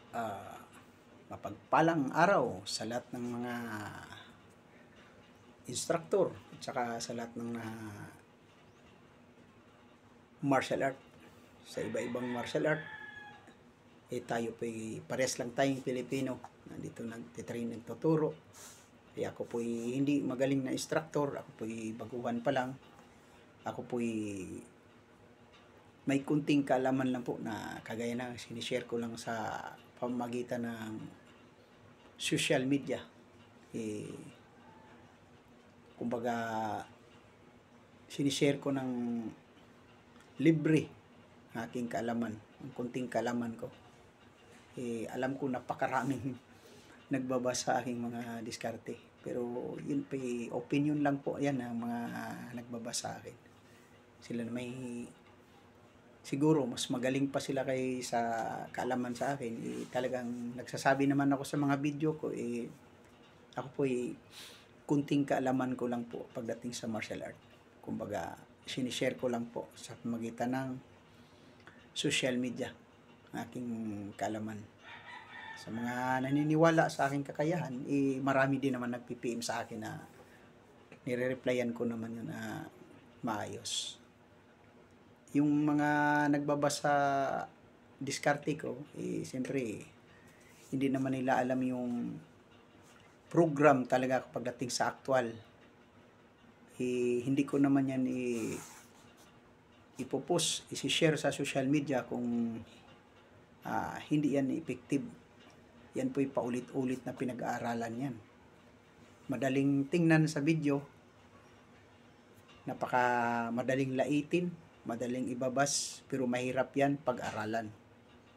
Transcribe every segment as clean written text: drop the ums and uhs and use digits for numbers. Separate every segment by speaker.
Speaker 1: Ah, Mapagpalang araw sa lahat ng mga instructor at saka sa lahat ng martial art. Sa iba-ibang martial art, tayo po'y pares lang tayong Pilipino. Nandito nagtitrain, nagtuturo. Ako po'y hindi magaling na instructor, ako po'y baguhan pa lang. Ako po'y may kunting kaalaman lang po na kagaya na sinishare ko lang sa pamamagitan ng social media. Kumbaga, sinishare ko ng libre ang aking kaalaman, ang kunting kaalaman ko. Alam ko napakaraming nagbabasa sa aking mga diskarte. Pero yun pa opinion lang po yan ng mga nagbabasa sa akin. Sila na may siguro mas magaling pa sila kay sa kaalaman sa akin. Talagang nagsasabi naman ako sa mga video ko, ako po kunting kaalaman ko lang po pagdating sa martial art. Kumbaga, sinishare ko lang po sa pamagitan ng social media ang aking kaalaman. Sa mga naniniwala sa aking kakayahan, marami din naman nagpi-PM sa akin na nire-replyan ko naman yun na maayos. Yung mga nagbabasa diskarte ko, siyempre, hindi naman nila alam yung program talaga pagdating sa actual. Hindi ko naman yan ipopost, isi-share sa social media kung hindi yan effective. Yan po'y paulit-ulit na pinag-aaralan yan. Madaling tingnan sa video, madaling laitin, madaling ibabas, pero mahirap yan pag-aralan.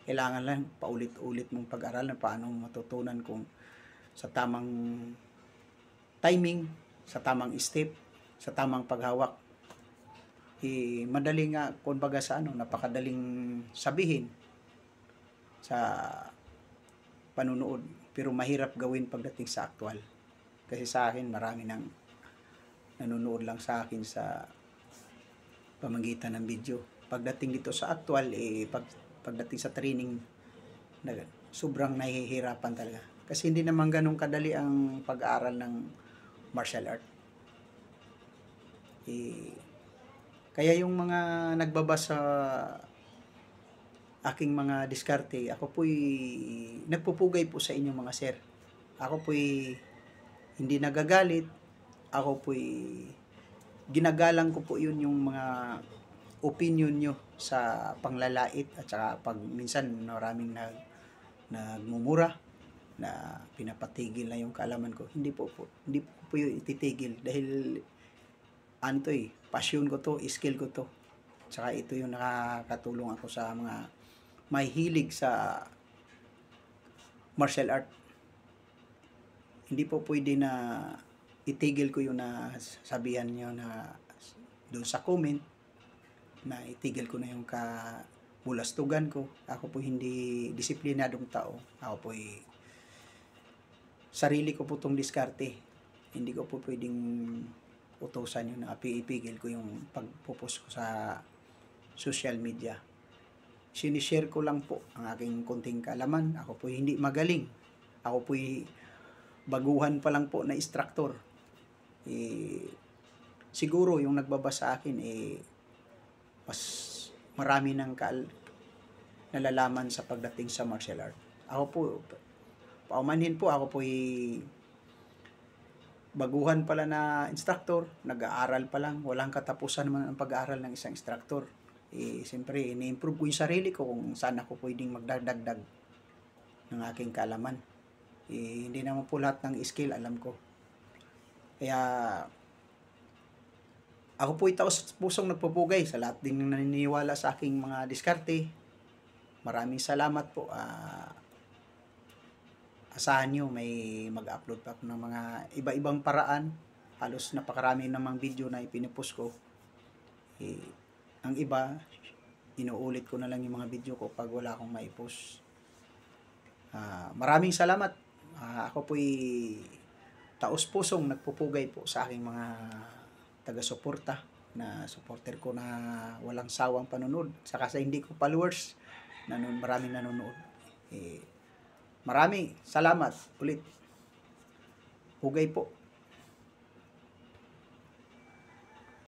Speaker 1: Kailangan lang paulit-ulit mong pag-aralan paano matutunan kung sa tamang timing, sa tamang step, sa tamang paghawak. Madaling kumbaga napakadaling sabihin sa panunood, pero mahirap gawin pagdating sa actual. Kasi sa akin, marami nang nanonood lang sa akin sa pamagitan ng video. Pagdating dito sa actual, pagdating sa training, sobrang nahihirapan talaga. Kasi hindi naman ganun kadali ang pag-aaral ng martial art. Kaya yung mga nagbabasa aking mga diskarte, ako po'y nagpupugay po sa inyo mga sir. Ako po'y hindi nagagalit, ako po'y ginagalang ko po yun yung mga opinion nyo sa panglalait at saka pag minsan maraming nagmumura na pinapatigil na yung kaalaman ko. Hindi po yung ititigil dahil passion ko to, skill ko to. Saka ito yung nakakatulong ako sa mga may hilig sa martial art. Hindi po pwede na itigil ko yung sabihan nyo na doon sa comment na itigil ko na yung kabulastugan ko. Ako po hindi disiplinadong tao. Ako po sarili ko po itong diskarte. Hindi ko po pwedeng utusan yun na ipigil ko yung pagpupos ko sa social media. Sinishare ko lang po ang aking konting kaalaman. Ako po hindi magaling. Ako po baguhan pa lang po na instructor. Siguro yung nagbabasa akin mas marami ng nalalaman sa pagdating sa martial art. Ako po, paumanhin po, ako po baguhan pala na instructor, nag-aaral pa lang, walang katapusan naman ang pag-aaral ng isang instructor. Siyempre, ini-improve ko yung sarili ko kung saan ako pwedeng magdagdag ng aking kaalaman. Hindi naman po lahat ng skill alam ko. Kaya, ako po taos pusong nagpupugay sa lahat din ng naniniwala sa aking mga diskarte. Maraming salamat po. Asahan nyo, may mag-upload pa ako ng mga iba-ibang paraan. Halos napakarami namang video na ipinupost ko. Ang iba, inuulit ko na lang yung mga video ko pag wala akong maipost. Maraming salamat. Ako po'y taos-pusong nagpupugay po sa aking mga taga-suporta na supporter ko na walang sawang panonood. Saka sa hindi ko followers, maraming nanonood. Maraming salamat ulit. Hugay po.